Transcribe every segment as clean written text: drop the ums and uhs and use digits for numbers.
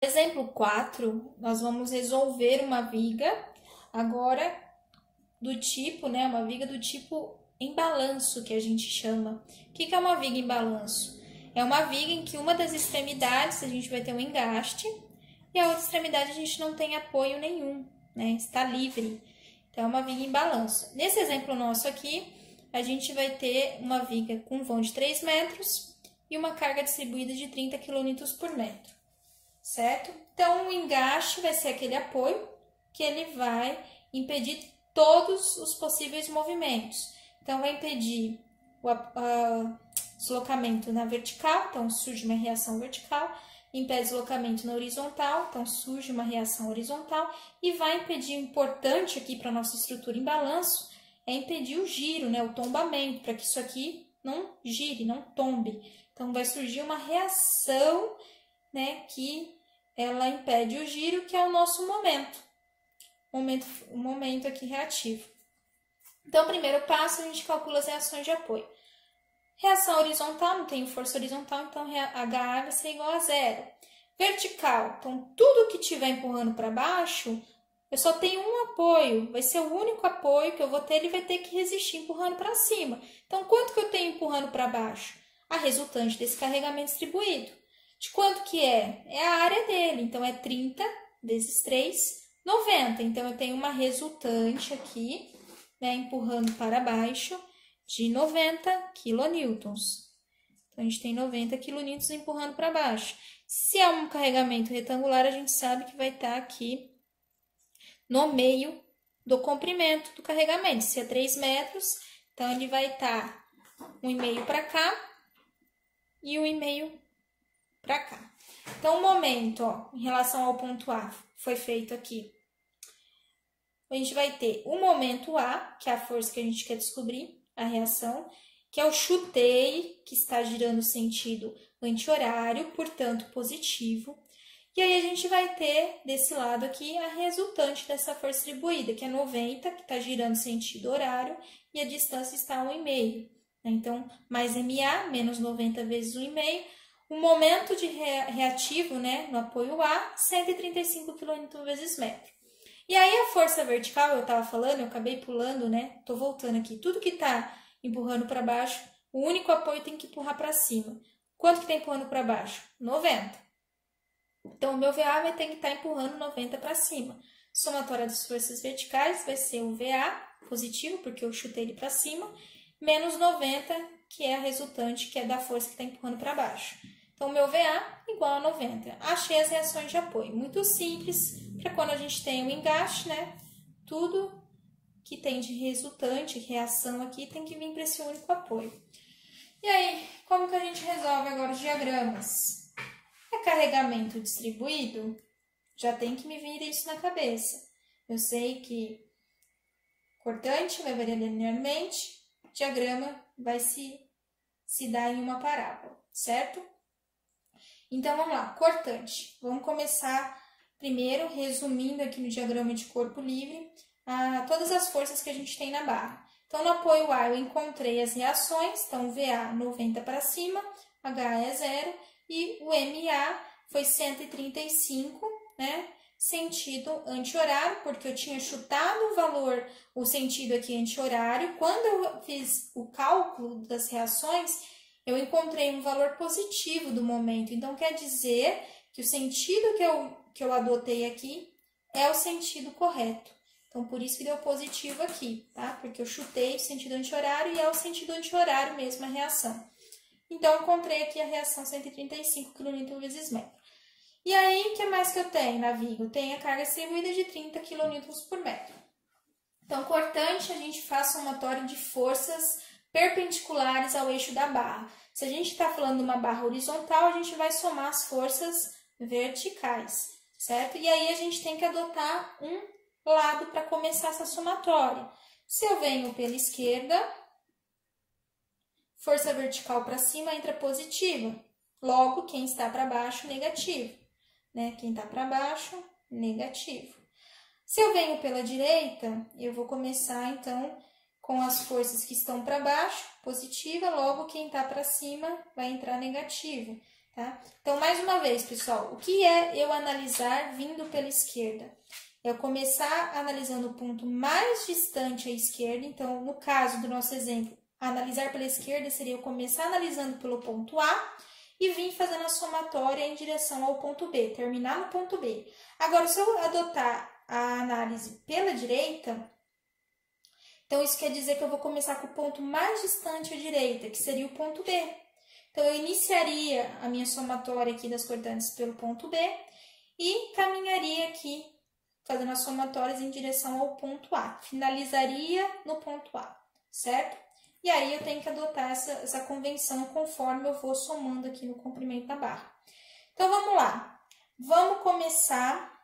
Exemplo 4, nós vamos resolver uma viga, agora do tipo, né, uma viga do tipo em balanço, que a gente chama. O que é uma viga em balanço? É uma viga em que uma das extremidades a gente vai ter um engaste e a outra extremidade a gente não tem apoio nenhum, né, está livre. Então, é uma viga em balanço. Nesse exemplo nosso aqui, a gente vai ter uma viga com vão de 3 metros e uma carga distribuída de 30 kN por metro, certo? Então, o engaste vai ser aquele apoio que ele vai impedir todos os possíveis movimentos. Então, vai impedir o deslocamento na vertical, então surge uma reação vertical, impede deslocamento na horizontal, então surge uma reação horizontal, e vai impedir, o importante aqui para a nossa estrutura em balanço, é impedir o giro, né, o tombamento, para que isso aqui não gire, não tombe. Então, vai surgir uma reação, né, que ela impede o giro, que é o nosso momento aqui reativo. Então, o primeiro passo, a gente calcula as reações de apoio. Reação horizontal, não tenho força horizontal, então HA vai ser igual a 0. Vertical, então tudo que estiver empurrando para baixo, eu só tenho um apoio, vai ser o único apoio que eu vou ter, ele vai ter que resistir empurrando para cima. Então, quanto que eu tenho empurrando para baixo? A resultante desse carregamento distribuído. De quanto que é? É a área dele, então é 30 vezes 3, 90. Então, eu tenho uma resultante aqui, né, empurrando para baixo, de 90 quilonewtons. Então, a gente tem 90 quilonewtons empurrando para baixo. Se é um carregamento retangular, a gente sabe que vai estar aqui no meio do comprimento do carregamento. Se é 3 metros, então ele vai estar 1,5 para cá e 1,5 para cá. Então, o momento, ó, em relação ao ponto A, foi feito aqui. A gente vai ter o momento A, que é a força que a gente quer descobrir, a reação, que é o chutei, que está girando sentido anti-horário, portanto positivo. E aí a gente vai ter desse lado aqui a resultante dessa força distribuída, que é 90, que está girando sentido horário, e a distância está 1,5. Então, mais MA, menos 90 vezes 1,5. O momento de reativo, né, no apoio A, 135 kN vezes metro. E aí a força vertical, eu estava falando, eu acabei pulando, né? Tô voltando aqui. Tudo que está empurrando para baixo, o único apoio tem que empurrar para cima. Quanto que está empurrando para baixo? 90. Então, o meu VA vai ter que estar empurrando 90 para cima. Somatória das forças verticais vai ser o VA positivo, porque eu chutei ele para cima, menos 90, que é a resultante, que é da força que está empurrando para baixo. Então, o meu VA igual a 90. Achei as reações de apoio. Muito simples, para quando a gente tem um engaste, né? Tudo que tem de resultante, reação aqui, tem que vir para esse único apoio. E aí, como que a gente resolve agora os diagramas? É carregamento distribuído? Já tem que me vir isso na cabeça. Eu sei que cortante vai variar linearmente, diagrama vai se dar em uma parábola, certo? Então, vamos lá, cortante. Vamos começar primeiro resumindo aqui no diagrama de corpo livre todas as forças que a gente tem na barra. Então, no apoio A eu encontrei as reações, então VA 90 para cima, HA é 0 e o MA foi 135, né? Sentido anti-horário, porque eu tinha chutado o valor, o sentido aqui anti-horário. Quando eu fiz o cálculo das reações, eu encontrei um valor positivo do momento. Então, quer dizer que o sentido que eu adotei aqui é o sentido correto. Então, por isso que deu positivo aqui, tá? Porque eu chutei o sentido anti-horário e é o sentido anti-horário mesmo a reação. Então, eu encontrei aqui a reação 135 kN vezes metro. E aí, o que mais que eu tenho na viga? Eu tenho a carga distribuída de 30 kN por metro. Então, cortante, a gente faz somatório de forças perpendiculares ao eixo da barra. Se a gente está falando de uma barra horizontal, a gente vai somar as forças verticais, certo? E aí, a gente tem que adotar um lado para começar essa somatória. Se eu venho pela esquerda, força vertical para cima entra positiva. Logo, quem está para baixo, negativo. Né? Quem está para baixo, negativo. Se eu venho pela direita, eu vou começar, então, com as forças que estão para baixo, positiva. Logo, quem está para cima vai entrar negativa. tá? Então, mais uma vez, pessoal, o que é eu analisar vindo pela esquerda? Eu começar analisando o ponto mais distante à esquerda. Então, no caso do nosso exemplo, analisar pela esquerda seria eu começar analisando pelo ponto A e vir fazendo a somatória em direção ao ponto B, terminar no ponto B. Agora, se eu adotar a análise pela direita, então isso quer dizer que eu vou começar com o ponto mais distante à direita, que seria o ponto B. Então, eu iniciaria a minha somatória aqui das cortantes pelo ponto B e caminharia aqui fazendo as somatórias em direção ao ponto A. Finalizaria no ponto A, certo? E aí eu tenho que adotar essa convenção conforme eu vou somando aqui no comprimento da barra. Então, vamos lá. Vamos começar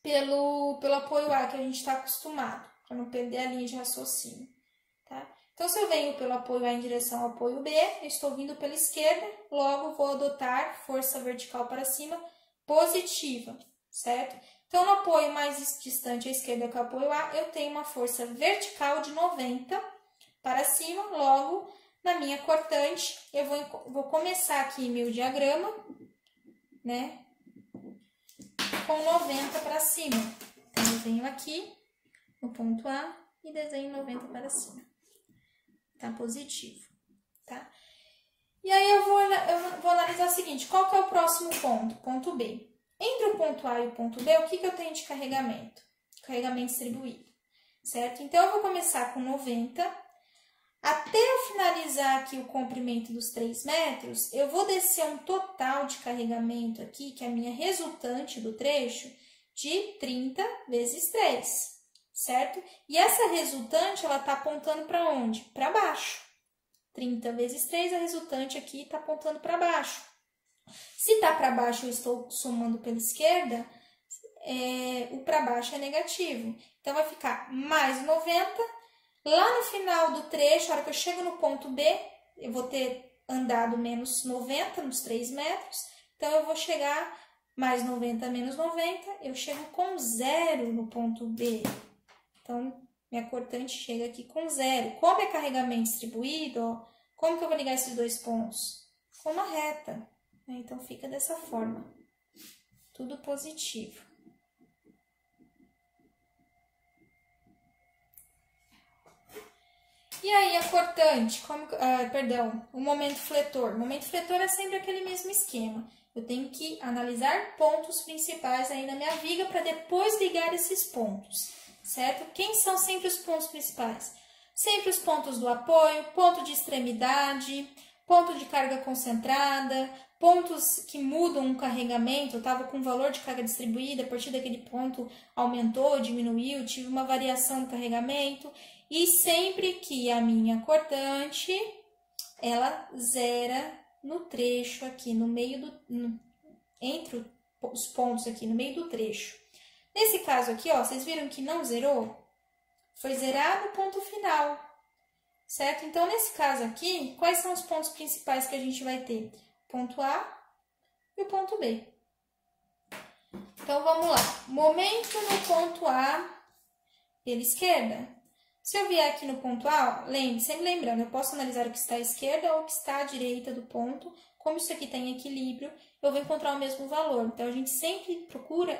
pelo apoio A que a gente está acostumado, para não perder a linha de raciocínio, tá? Então, se eu venho pelo apoio A em direção ao apoio B, eu estou vindo pela esquerda, logo vou adotar força vertical para cima positiva, certo? Então, no apoio mais distante à esquerda que é o apoio A, eu tenho uma força vertical de 90 para cima, logo, na minha cortante, eu vou começar aqui meu diagrama, né, com 90 para cima. Então, eu venho aqui no ponto A e desenho 90 para cima. Tá positivo, tá? E aí, eu vou analisar o seguinte, qual que é o próximo ponto? Ponto B. Entre o ponto A e o ponto B, o que eu tenho de carregamento? Carregamento distribuído, certo? Então, eu vou começar com 90. Até eu finalizar aqui o comprimento dos 3 metros, eu vou descer um total de carregamento aqui, que é a minha resultante do trecho, de 30 vezes 3, certo? E essa resultante, ela está apontando para onde? Para baixo. 30 vezes 3, a resultante aqui está apontando para baixo. Se está para baixo, eu estou somando pela esquerda, o para baixo é negativo. Então, vai ficar mais 90. Lá no final do trecho, a hora que eu chego no ponto B, eu vou ter andado menos 90 nos 3 metros. Então, eu vou chegar mais 90 menos 90, eu chego com 0 no ponto B. Então, minha cortante chega aqui com 0. Como é carregamento distribuído, ó, como que eu vou ligar esses dois pontos? Com uma reta. Então, fica dessa forma. Tudo positivo. E aí, a cortante, o momento fletor. O momento fletor é sempre aquele mesmo esquema. Eu tenho que analisar pontos principais aí na minha viga para depois ligar esses pontos, certo? Quem são sempre os pontos principais? Sempre os pontos do apoio, ponto de extremidade, ponto de carga concentrada, pontos que mudam o carregamento. Eu estava com valor de carga distribuída, a partir daquele ponto aumentou, diminuiu, tive uma variação no carregamento. E sempre que a minha cortante, ela zera no trecho aqui, no meio entre os pontos aqui, no meio do trecho. Nesse caso aqui, ó, vocês viram que não zerou? Foi zerar no ponto final, certo? Então, nesse caso aqui, quais são os pontos principais que a gente vai ter? O ponto A e o ponto B. Então, vamos lá. Momento no ponto A pela esquerda. Se eu vier aqui no ponto A, sempre lembrando, eu posso analisar o que está à esquerda ou o que está à direita do ponto. Como isso aqui está em equilíbrio, eu vou encontrar o mesmo valor. Então, a gente sempre procura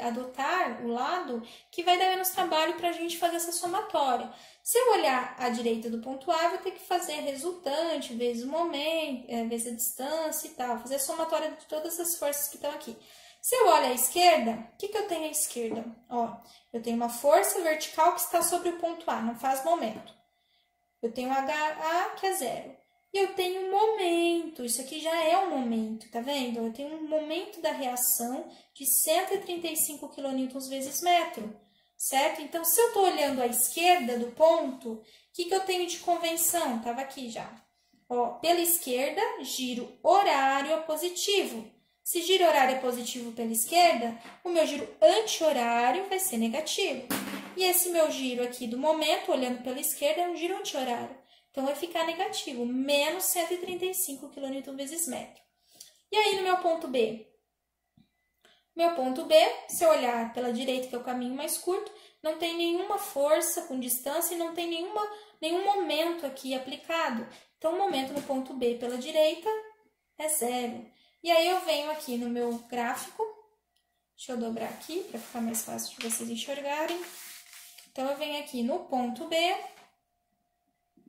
adotar o lado que vai dar menos trabalho para a gente fazer essa somatória. Se eu olhar à direita do ponto A, eu vou ter que fazer a resultante, vezes o momento, vezes a distância e tal. Fazer a somatória de todas as forças que estão aqui. Se eu olho à esquerda, o que eu tenho à esquerda? Ó, eu tenho uma força vertical que está sobre o ponto A, não faz momento. Eu tenho HA, que é 0. E eu tenho um momento, isso aqui já é um momento, tá vendo? Eu tenho um momento da reação de 135 kN vezes metro, certo? Então, se eu estou olhando à esquerda do ponto, o que eu tenho de convenção? Estava aqui já. Ó, pela esquerda, giro horário é positivo. Se giro horário é positivo pela esquerda, o meu giro anti-horário vai ser negativo. E esse meu giro aqui do momento, olhando pela esquerda, é um giro anti-horário. Então, vai ficar negativo, menos 135 kN vezes metro. E aí, no meu ponto B? Meu ponto B, se eu olhar pela direita, que é o caminho mais curto, não tem nenhuma força com distância e não tem nenhum momento aqui aplicado. Então, o momento no ponto B pela direita é 0. E aí eu venho aqui no meu gráfico, deixa eu dobrar aqui para ficar mais fácil de vocês enxergarem. Então, eu venho aqui no ponto B,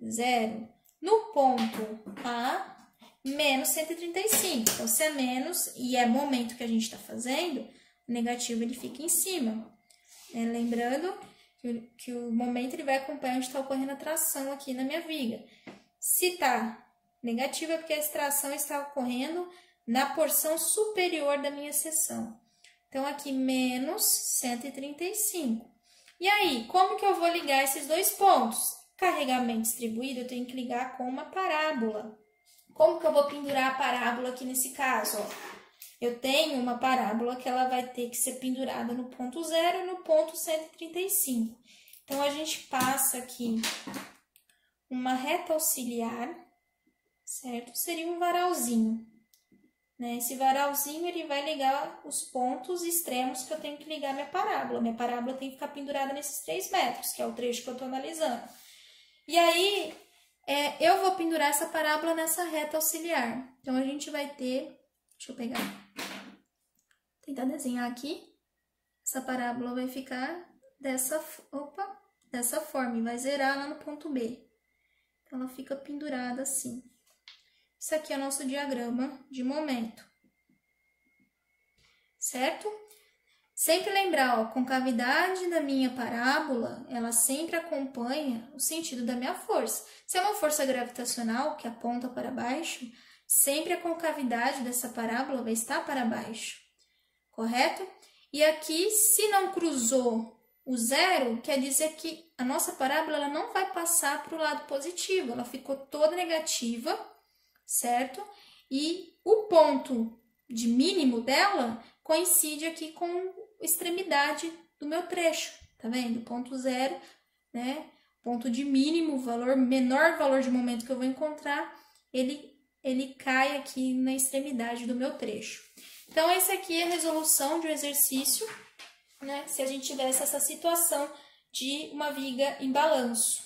0. No ponto A, menos 135. Então, se é menos e é momento que a gente está fazendo, o negativo ele fica em cima. Lembrando que o momento ele vai acompanhar onde está ocorrendo a tração aqui na minha viga. Se está negativo é porque a extração está ocorrendo na porção superior da minha seção. Então, aqui, menos 135. E aí, como que eu vou ligar esses dois pontos? Carregamento distribuído, eu tenho que ligar com uma parábola. Como que eu vou pendurar a parábola aqui nesse caso? Ó, eu tenho uma parábola que ela vai ter que ser pendurada no ponto 0 e no ponto 135. Então, a gente passa aqui uma reta auxiliar, certo? Seria um varalzinho. Esse varalzinho ele vai ligar os pontos extremos que eu tenho que ligar minha parábola. Minha parábola tem que ficar pendurada nesses 3 metros, que é o trecho que eu estou analisando. E aí, eu vou pendurar essa parábola nessa reta auxiliar. Então, a gente vai ter... Deixa eu tentar desenhar aqui. Essa parábola vai ficar dessa forma e vai zerar lá no ponto B. Então, ela fica pendurada assim. Isso aqui é o nosso diagrama de momento, certo? Sempre lembrar, ó, a concavidade da minha parábola, ela sempre acompanha o sentido da minha força. Se é uma força gravitacional que aponta para baixo, sempre a concavidade dessa parábola vai estar para baixo, correto? E aqui, se não cruzou o 0, quer dizer que a nossa parábola ela não vai passar para o lado positivo, ela ficou toda negativa, certo? E o ponto de mínimo dela coincide aqui com a extremidade do meu trecho, tá vendo? Ponto 0, né? Ponto de mínimo, menor valor de momento que eu vou encontrar, ele cai aqui na extremidade do meu trecho. Então, essa aqui é a resolução de um exercício, né? Se a gente tivesse essa situação de uma viga em balanço.